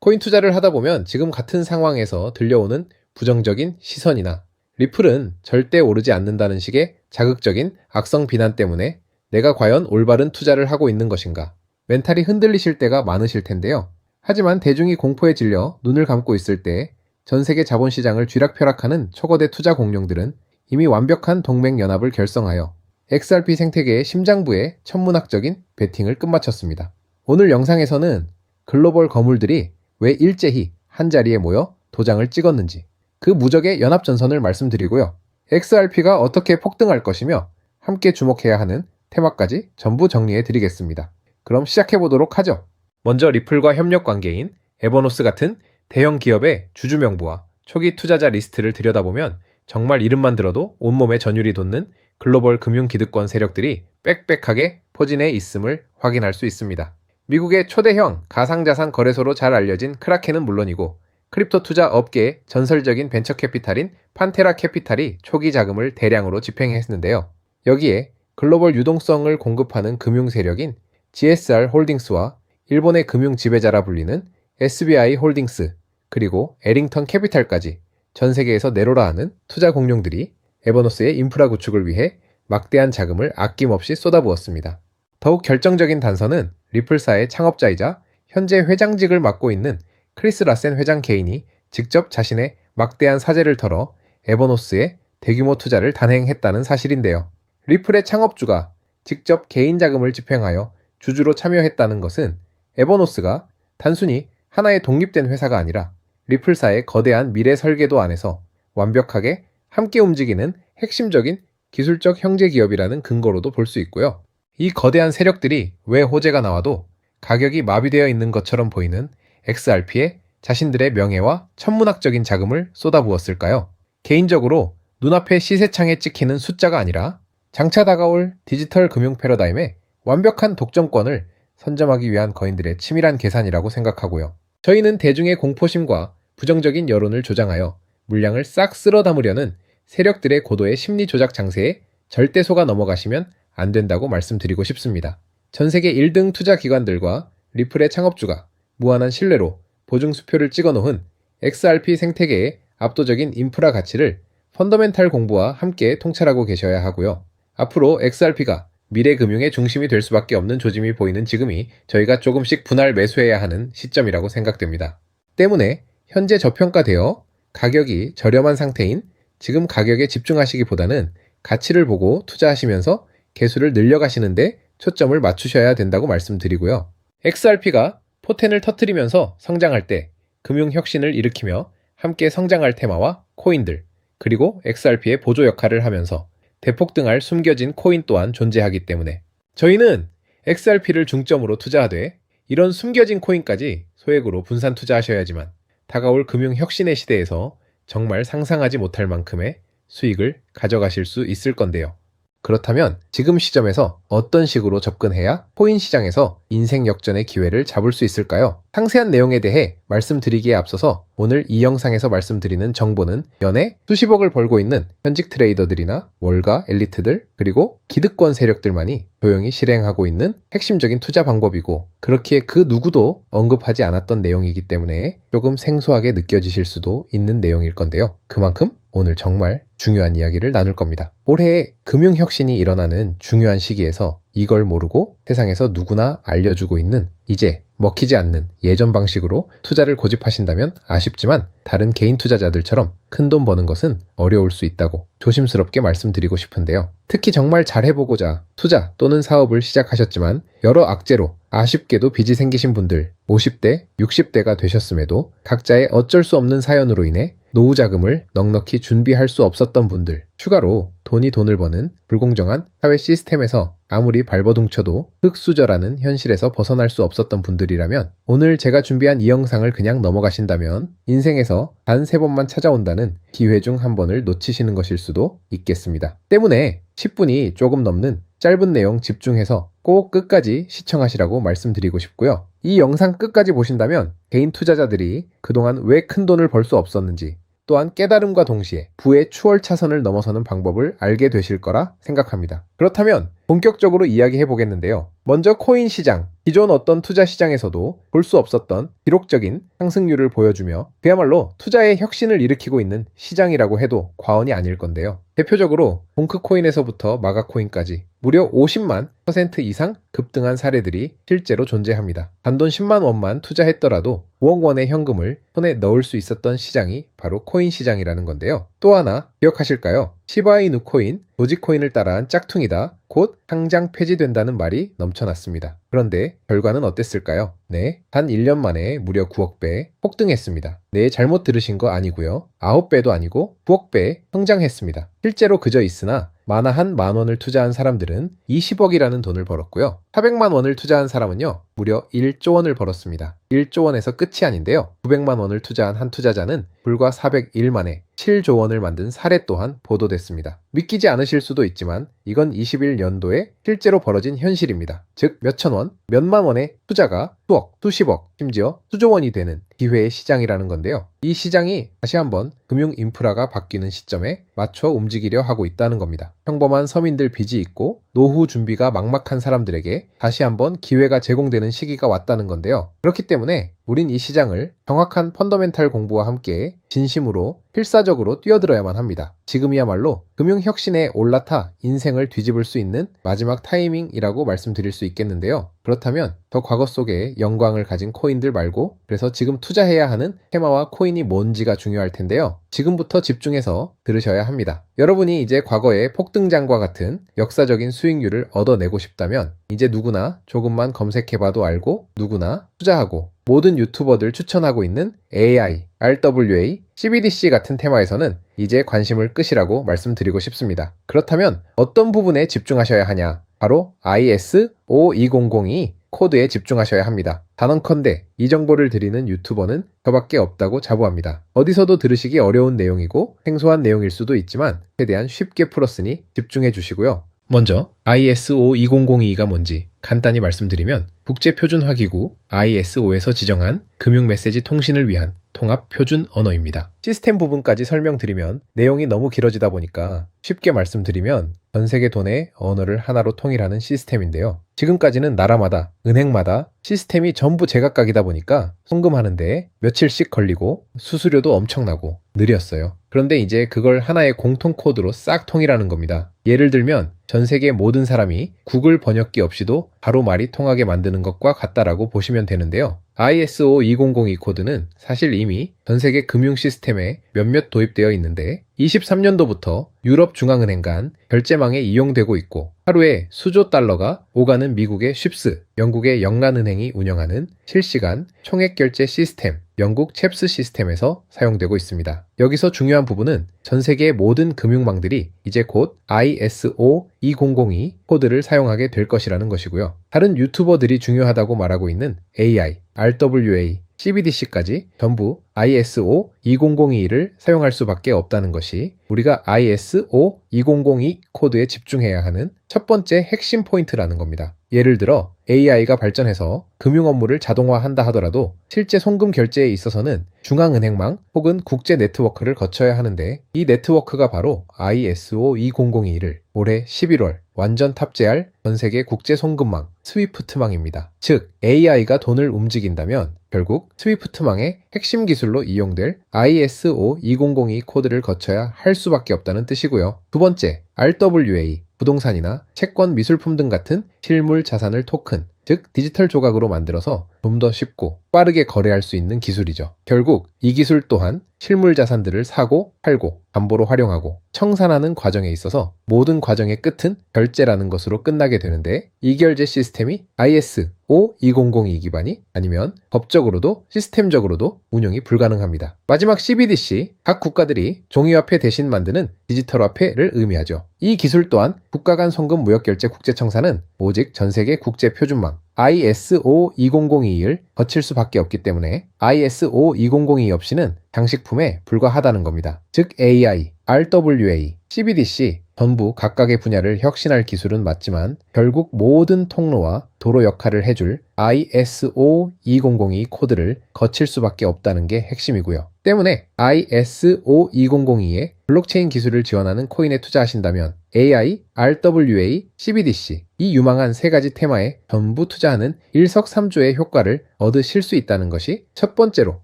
코인 투자를 하다 보면 지금 같은 상황에서 들려오는 부정적인 시선이나 리플은 절대 오르지 않는다는 식의 자극적인 악성 비난 때문에 내가 과연 올바른 투자를 하고 있는 것인가? 멘탈이 흔들리실 때가 많으실 텐데요. 하지만 대중이 공포에 질려 눈을 감고 있을 때 전 세계 자본시장을 쥐락펴락하는 초거대 투자 공룡들은 이미 완벽한 동맹연합을 결성하여 XRP 생태계의 심장부에 천문학적인 베팅을 끝마쳤습니다. 오늘 영상에서는 글로벌 거물들이 왜 일제히 한자리에 모여 도장을 찍었는지 그 무적의 연합전선을 말씀드리고요. XRP가 어떻게 폭등할 것이며 함께 주목해야 하는 테마까지 전부 정리해 드리겠습니다. 그럼 시작해 보도록 하죠. 먼저 리플과 협력 관계인 에버노스 같은 대형 기업의 주주 명부와 초기 투자자 리스트를 들여다보면 정말 이름만 들어도 온몸에 전율이 돋는 글로벌 금융 기득권 세력들이 빽빽하게 포진해 있음을 확인할 수 있습니다. 미국의 초대형 가상자산 거래소로 잘 알려진 크라켄은 물론이고 크립토 투자 업계의 전설적인 벤처 캐피탈인 판테라 캐피탈이 초기 자금을 대량으로 집행했는데요. 여기에 글로벌 유동성을 공급하는 금융 세력인 GSR 홀딩스와 일본의 금융 지배자라 불리는 SBI 홀딩스 그리고 에링턴 캐피탈까지 전 세계에서 내로라 하는 투자 공룡들이 에버노스의 인프라 구축을 위해 막대한 자금을 아낌없이 쏟아부었습니다. 더욱 결정적인 단서는 리플사의 창업자이자 현재 회장직을 맡고 있는 크리스 라센 회장 개인이 직접 자신의 막대한 사재를 털어 에버노스에 대규모 투자를 단행했다는 사실인데요. 리플의 창업주가 직접 개인 자금을 집행하여 주주로 참여했다는 것은 에버노스가 단순히 하나의 독립된 회사가 아니라 리플사의 거대한 미래 설계도 안에서 완벽하게 함께 움직이는 핵심적인 기술적 형제 기업이라는 근거로도 볼 수 있고요. 이 거대한 세력들이 왜 호재가 나와도 가격이 마비되어 있는 것처럼 보이는 XRP에 자신들의 명예와 천문학적인 자금을 쏟아부었을까요? 개인적으로 눈앞에 시세창에 찍히는 숫자가 아니라 장차 다가올 디지털 금융 패러다임의 완벽한 독점권을 선점하기 위한 거인들의 치밀한 계산이라고 생각하고요. 저희는 대중의 공포심과 부정적인 여론을 조장하여 물량을 싹 쓸어 담으려는 세력들의 고도의 심리 조작 장세에 절대 속아 넘어가시면 안 된다고 말씀드리고 싶습니다. 전 세계 1등 투자 기관들과 리플의 창업주가 무한한 신뢰로 보증 수표를 찍어놓은 XRP 생태계의 압도적인 인프라 가치를 펀더멘탈 공부와 함께 통찰하고 계셔야 하고요. 앞으로 XRP가 미래 금융의 중심이 될 수밖에 없는 조짐이 보이는 지금이 저희가 조금씩 분할 매수해야 하는 시점이라고 생각됩니다. 때문에 현재 저평가되어 가격이 저렴한 상태인 지금 가격에 집중하시기보다는 가치를 보고 투자하시면서 개수를 늘려가시는데 초점을 맞추셔야 된다고 말씀드리고요. XRP가 포텐을 터뜨리면서 성장할 때 금융혁신을 일으키며 함께 성장할 테마와 코인들 그리고 XRP의 보조 역할을 하면서 대폭등할 숨겨진 코인 또한 존재하기 때문에 저희는 XRP를 중점으로 투자하되 이런 숨겨진 코인까지 소액으로 분산 투자하셔야지만 다가올 금융혁신의 시대에서 정말 상상하지 못할 만큼의 수익을 가져가실 수 있을 건데요. 그렇다면 지금 시점에서 어떤 식으로 접근해야 코인 시장에서 인생 역전의 기회를 잡을 수 있을까요? 상세한 내용에 대해 말씀드리기에 앞서서 오늘 이 영상에서 말씀드리는 정보는 연에 수십억을 벌고 있는 현직 트레이더들이나 월가 엘리트들 그리고 기득권 세력들만이 조용히 실행하고 있는 핵심적인 투자 방법이고 그렇기에 그 누구도 언급하지 않았던 내용이기 때문에 조금 생소하게 느껴지실 수도 있는 내용일 건데요. 그만큼 오늘 정말 중요한 이야기를 나눌 겁니다. 올해 금융혁신이 일어나는 중요한 시기에서 이걸 모르고 세상에서 누구나 알려주고 있는 이제 먹히지 않는 예전 방식으로 투자를 고집하신다면 아쉽지만 다른 개인 투자자들처럼 큰돈 버는 것은 어려울 수 있다고 조심스럽게 말씀드리고 싶은데요. 특히 정말 잘해보고자 투자 또는 사업을 시작하셨지만 여러 악재로 아쉽게도 빚이 생기신 분들 50대, 60대가 되셨음에도 각자의 어쩔 수 없는 사연으로 인해 노후 자금을 넉넉히 준비할 수 없었던 분들, 추가로 돈이 돈을 버는 불공정한 사회 시스템에서 아무리 발버둥쳐도 흙수저라는 현실에서 벗어날 수 없었던 분들이라면 오늘 제가 준비한 이 영상을 그냥 넘어가신다면 인생에서 단 3번만 찾아온다는 기회 중 한 번을 놓치시는 것일 수도 있겠습니다. 때문에 10분이 조금 넘는 짧은 내용 집중해서 꼭 끝까지 시청하시라고 말씀드리고 싶고요. 이 영상 끝까지 보신다면 개인 투자자들이 그동안 왜 큰 돈을 벌 수 없었는지 또한 깨달음과 동시에 부의 추월 차선을 넘어서는 방법을 알게 되실 거라 생각합니다. 그렇다면 본격적으로 이야기해 보겠는데요. 먼저 코인 시장, 기존 어떤 투자 시장에서도 볼 수 없었던 기록적인 상승률을 보여주며 그야말로 투자의 혁신을 일으키고 있는 시장이라고 해도 과언이 아닐 건데요. 대표적으로 봉크코인에서부터 마가코인까지 무려 50만 % 이상 급등한 사례들이 실제로 존재합니다. 단돈 10만 원만 투자했더라도 5억 원의 현금을 손에 넣을 수 있었던 시장이 바로 코인 시장이라는 건데요. 또 하나 기억하실까요? 시바이누 코인, 도지코인을 따라한 짝퉁이다. 곧 상장 폐지된다는 말이 넘쳐났습니다. 그런데 결과는 어땠을까요? 네, 단 1년 만에 무려 9억 배 폭등했습니다. 네, 잘못 들으신 거 아니고요. 9배도 아니고 9억 배 성장했습니다. 실제로 그저 있으나 만화 한 만 원을 투자한 사람들은 20억이라는 돈을 벌었고요. 400만 원을 투자한 사람은요, 무려 1조 원을 벌었습니다. 1조 원에서 끝이 아닌데요. 900만 원을 투자한 한 투자자는 불과 401 만에 7조 원을 만든 사례 또한 보도됐습니다. 믿기지 않으실 수도 있지만 이건 21년도에 실제로 벌어진 현실입니다. 즉 몇천 원, 몇만 원의 투자가 수억, 수십억, 심지어 수조 원이 되는 기회의 시장이라는 건데요. 이 시장이 다시 한번 금융 인프라가 바뀌는 시점에 맞춰 움직이려 하고 있다는 겁니다. 평범한 서민들 빚이 있고 노후 준비가 막막한 사람들에게 다시 한번 기회가 제공되는 시기가 왔다는 건데요. 그렇기 때문에 우린 이 시장을 정확한 펀더멘탈 공부와 함께 진심으로 필사적으로 뛰어들어야만 합니다. 지금이야말로 금융혁신에 올라타 인생을 뒤집을 수 있는 마지막 타이밍이라고 말씀드릴 수 있겠는데요. 그렇다면 더 과거 속에 영광을 가진 코인들 말고 그래서 지금 투자해야 하는 테마와 코인이 뭔지가 중요할 텐데요. 지금부터 집중해서 들으셔야 합니다. 여러분이 이제 과거의 폭등장과 같은 역사적인 수익률을 얻어내고 싶다면 이제 누구나 조금만 검색해봐도 알고 누구나 투자하고 모든 유튜버들 추천하고 있는 AI, RWA, CBDC 같은 테마에서는 이제 관심을 끄시라고 말씀드리고 싶습니다. 그렇다면 어떤 부분에 집중하셔야 하냐? 바로 IS5200이 코드에 집중하셔야 합니다. 단언컨대 이 정보를 드리는 유튜버는 저밖에 없다고 자부합니다. 어디서도 들으시기 어려운 내용이고 생소한 내용일 수도 있지만 최대한 쉽게 풀었으니 집중해 주시고요. 먼저 ISO20022가 뭔지 간단히 말씀드리면 국제표준화기구 ISO에서 지정한 금융메시지 통신을 위한 통합 표준 언어입니다. 시스템 부분까지 설명드리면 내용이 너무 길어지다 보니까 쉽게 말씀드리면 전 세계 돈의 언어를 하나로 통일하는 시스템인데요. 지금까지는 나라마다, 은행마다 시스템이 전부 제각각이다 보니까 송금하는데 며칠씩 걸리고 수수료도 엄청나고 느렸어요. 그런데 이제 그걸 하나의 공통 코드로 싹 통일하는 겁니다. 예를 들면 전 세계 모든 사람이 구글 번역기 없이도 바로 말이 통하게 만드는 것과 같다라고 보시면 되는데요. ISO2002 코드는 사실 이미 전 세계 금융 시스템에 몇몇 도입되어 있는데 23년도부터 유럽 중앙은행 간 결제망에 이용되고 있고 하루에 수조 달러가 오가는 미국의 쉽스, 영국의 영란은행이 운영하는 실시간 총액 결제 시스템, 영국 챕스 시스템에서 사용되고 있습니다. 여기서 중요한 부분은 전 세계의 모든 금융망들이 이제 곧 ISO2002 코드를 사용하게 될 것이라는 것이고요. 다른 유튜버들이 중요하다고 말하고 있는 AI, RWA, CBDC까지 전부 ISO2002를 사용할 수밖에 없다는 것이 우리가 ISO2002 코드에 집중해야 하는 첫 번째 핵심 포인트라는 겁니다. 예를 들어 AI가 발전해서 금융 업무를 자동화한다 하더라도 실제 송금 결제에 있어서는 중앙은행망 혹은 국제 네트워크를 거쳐야 하는데 이 네트워크가 바로 ISO2002를 올해 11월 완전 탑재할 전세계 국제 송금망 스위프트망입니다. 즉 AI가 돈을 움직인다면 결국 스위프트망의 핵심 기술로 이용될 ISO2002 코드를 거쳐야 할 수밖에 없다는 뜻이고요. 두 번째, RWA, 부동산이나 채권, 미술품 등 같은 실물 자산을 토큰, 즉 디지털 조각으로 만들어서 좀 더 쉽고 빠르게 거래할 수 있는 기술이죠. 결국 이 기술 또한 실물 자산들을 사고 팔고 담보로 활용하고 청산하는 과정에 있어서 모든 과정의 끝은 결제라는 것으로 끝나게 되는데 이 결제 시스템이 ISO2002 기반이 아니면 법적으로도 시스템적으로도 운영이 불가능합니다. 마지막 CBDC, 각 국가들이 종이화폐 대신 만드는 디지털화폐를 의미하죠. 이 기술 또한 국가 간 송금 무역결제 국제청사는 오직 전세계 국제표준망 ISO2002를 거칠 수밖에 없기 때문에 ISO2002 없이는 장식품에 불과하다는 겁니다. 즉 AI, RWA, CBDC 전부 각각의 분야를 혁신할 기술은 맞지만 결국 모든 통로와 도로 역할을 해줄 ISO2002 코드를 거칠 수밖에 없다는 게 핵심이고요. 때문에 ISO2002에 블록체인 기술을 지원하는 코인에 투자하신다면 AI, RWA, CBDC 이 유망한 세 가지 테마에 전부 투자하는 일석삼조의 효과를 얻으실 수 있다는 것이 첫 번째로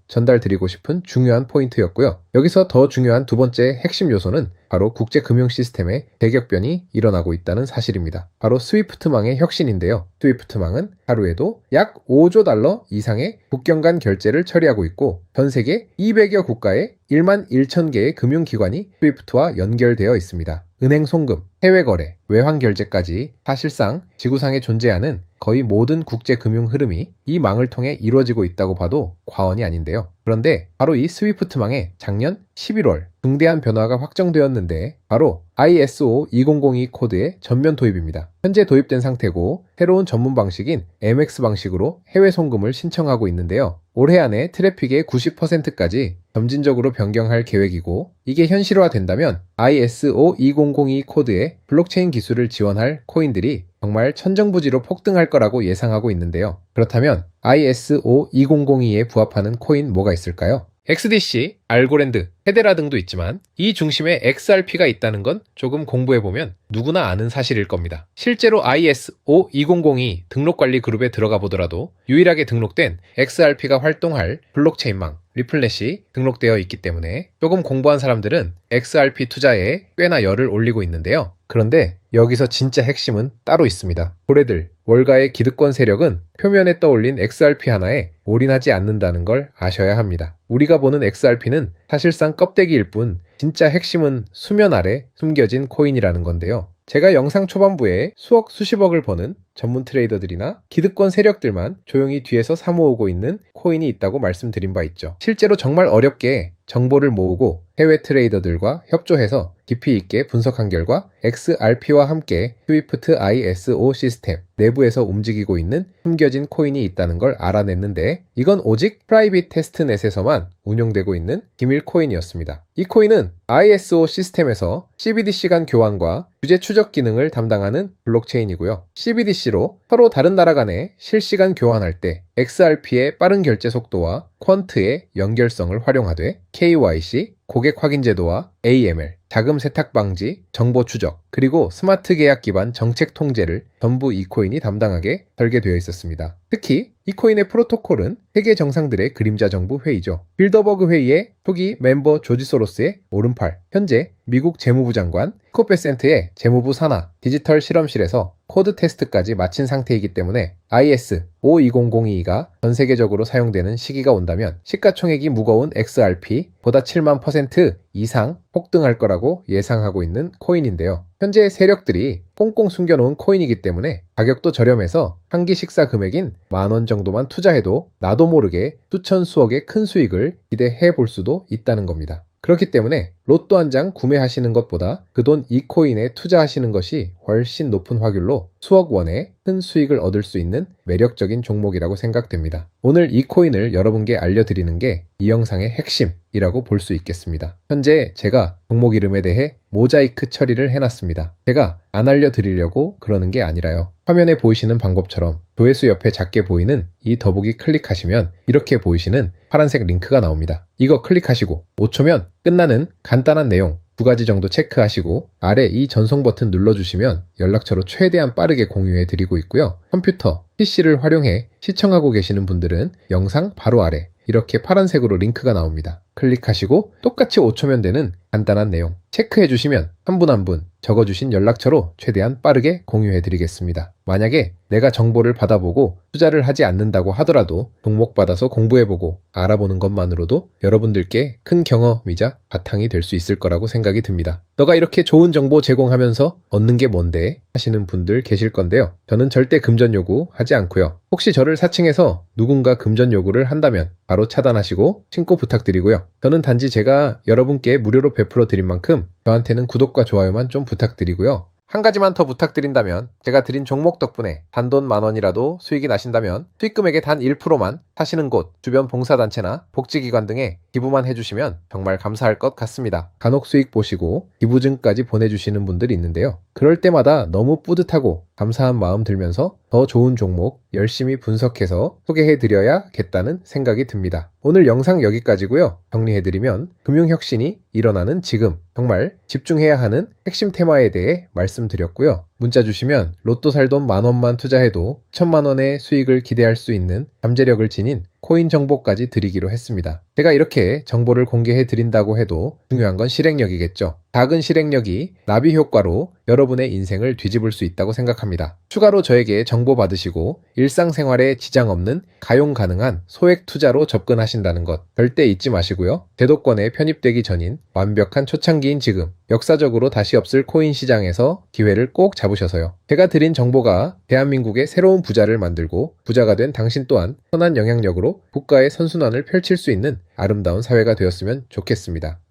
전달드리고 싶은 중요한 포인트였고요. 여기서 더 중요한 두 번째 핵심 요소는 바로 국제금융 시스템의 대격변이 일어나고 있다는 사실입니다. 바로 스위프트망의 혁신인데요. 스위프트망은 하루에도 약 5조 달러 이상의 국경 간 결제를 처리하고 있고 전 세계 200여 국가의 1만 1천 개의 금융기관이 스위프트와 연결되어 있습니다. 은행 송금, 해외 거래, 외환 결제까지 사실상 지구상에 존재하는 거의 모든 국제 금융 흐름이 이 망을 통해 이루어지고 있다고 봐도 과언이 아닌데요. 그런데 바로 이 스위프트망에 작년 11월 중대한 변화가 확정되었는데 바로 ISO 2002 코드의 전면 도입입니다. 현재 도입된 상태고 새로운 전문 방식인 MX 방식으로 해외 송금을 신청하고 있는데요. 올해 안에 트래픽의 90%까지 점진적으로 변경할 계획이고 이게 현실화된다면 ISO 2002 코드의 블록체인 기술을 지원할 코인들이 정말 천정부지로 폭등할 거라고 예상하고 있는데요. 그렇다면 ISO 2002에 부합하는 코인 뭐가 있을까요? XDC, 알고랜드, 헤데라 등도 있지만 이 중심에 XRP가 있다는 건 조금 공부해보면 누구나 아는 사실일 겁니다. 실제로 ISO 2002 등록관리 그룹에 들어가 보더라도 유일하게 등록된 XRP가 활동할 블록체인망 리플렛이 등록되어 있기 때문에 조금 공부한 사람들은 XRP 투자에 꽤나 열을 올리고 있는데요. 그런데 여기서 진짜 핵심은 따로 있습니다. 고래들, 월가의 기득권 세력은 표면에 떠올린 XRP 하나에 올인하지 않는다는 걸 아셔야 합니다. 우리가 보는 XRP는 사실상 껍데기일 뿐 진짜 핵심은 수면 아래 숨겨진 코인이라는 건데요. 제가 영상 초반부에 수억 수십억을 버는 전문 트레이더들이나 기득권 세력들만 조용히 뒤에서 사모으고 있는 코인이 있다고 말씀드린 바 있죠. 실제로 정말 어렵게 정보를 모으고 해외 트레이더들과 협조해서 깊이 있게 분석한 결과 XRP와 함께 스위프트 ISO 시스템 내부에서 움직이고 있는 숨겨진 코인이 있다는 걸 알아냈는데 이건 오직 프라이빗 테스트넷에서만 운용되고 있는 기밀 코인이었습니다. 이 코인은 ISO 시스템에서 CBDC 간 교환과 규제 추적 기능을 담당하는 블록체인이고요. CBDC로 서로 다른 나라 간에 실시간 교환할 때 XRP의 빠른 결제 속도와 퀀트의 연결성을 활용하되 KYC, 고객 확인 제도와 AML, 자금 세탁 방지, 정보 추적, 그리고 스마트 계약 기반 정책 통제를 전부 이 코인이 담당하게 설계되어 있었습니다. 특히 이 코인의 프로토콜은 세계 정상들의 그림자 정부 회의죠. 빌더버그 회의의 초기 멤버 조지 소로스의 오른팔, 현재 미국 재무부 장관 스콧 베센트의 재무부 산하 디지털 실험실에서 코드 테스트까지 마친 상태이기 때문에 ISO 2002가 전 세계적으로 사용되는 시기가 온다면 시가총액이 무거운 XRP 보다 7만 % 이상 폭등할 거라고 예상하고 있는 코인인데요. 현재 세력들이 꽁꽁 숨겨놓은 코인이기 때문에 가격도 저렴해서 한 끼 식사 금액인 10,000원 정도만 투자해도 나도 모르게 수천 수억의 큰 수익을 기대해 볼 수도 있다는 겁니다. 그렇기 때문에 로또 한 장 구매하시는 것보다 그 돈 이 코인에 투자하시는 것이 훨씬 높은 확률로 수억 원의 큰 수익을 얻을 수 있는 매력적인 종목이라고 생각됩니다. 오늘 이 코인을 여러분께 알려드리는 게 이 영상의 핵심이라고 볼 수 있겠습니다. 현재 제가 종목 이름에 대해 모자이크 처리를 해놨습니다. 제가 안 알려드리려고 그러는 게 아니라요. 화면에 보이시는 방법처럼 조회수 옆에 작게 보이는 이 더보기 클릭하시면 이렇게 보이시는 파란색 링크가 나옵니다. 이거 클릭하시고 5초면 끝나는 간단한 내용 2가지 정도 체크하시고 아래 이 전송 버튼 눌러주시면 연락처로 최대한 빠르게 공유해 드리고 있고요. 컴퓨터, PC를 활용해 시청하고 계시는 분들은 영상 바로 아래 이렇게 파란색으로 링크가 나옵니다. 클릭하시고 똑같이 5초면 되는 간단한 내용 체크해 주시면 한 분 한 분 적어주신 연락처로 최대한 빠르게 공유해 드리겠습니다. 만약에 내가 정보를 받아보고 투자를 하지 않는다고 하더라도 종목 받아서 공부해보고 알아보는 것만으로도 여러분들께 큰 경험이자 바탕이 될 수 있을 거라고 생각이 듭니다. 너가 이렇게 좋은 정보 제공하면서 얻는 게 뭔데? 하시는 분들 계실 건데요. 저는 절대 금전 요구 하지 않고요. 혹시 저를 사칭해서 누군가 금전 요구를 한다면 바로 차단하시고 신고 부탁드리고요. 저는 단지 제가 여러분께 무료로 베풀어 드린 만큼 저한테는 구독과 좋아요만 좀 부탁드리고요. 한 가지만 더 부탁드린다면 제가 드린 종목 덕분에 단돈 10,000원이라도 수익이 나신다면 수익금액의 단 1%만 사시는 곳, 주변 봉사단체나 복지기관 등에 기부만 해주시면 정말 감사할 것 같습니다. 간혹 수익 보시고 기부증까지 보내주시는 분들이 있는데요. 그럴 때마다 너무 뿌듯하고 감사한 마음 들면서 더 좋은 종목 열심히 분석해서 소개해드려야겠다는 생각이 듭니다. 오늘 영상 여기까지고요. 정리해드리면 금융혁신이 일어나는 지금 정말 집중해야 하는 핵심 테마에 대해 말씀드렸고요. 문자 주시면 로또 살 돈 10,000원만 투자해도 1,000,000원의 수익을 기대할 수 있는 잠재력을 지닌 코인 정보까지 드리기로 했습니다. 제가 이렇게 정보를 공개해 드린다고 해도 중요한 건 실행력이겠죠. 작은 실행력이 나비 효과로 여러분의 인생을 뒤집을 수 있다고 생각합니다. 추가로 저에게 정보 받으시고 일상생활에 지장 없는 가용 가능한 소액 투자로 접근하신다는 것 절대 잊지 마시고요. 제도권에 편입되기 전인 완벽한 초창기인 지금 역사적으로 다시 없을 코인 시장에서 기회를 꼭 잡으셔서요. 제가 드린 정보가 대한민국의 새로운 부자를 만들고 부자가 된 당신 또한 선한 영향력으로 국가의 선순환을 펼칠 수 있는 아름다운 사회가 되었으면 좋겠습니다.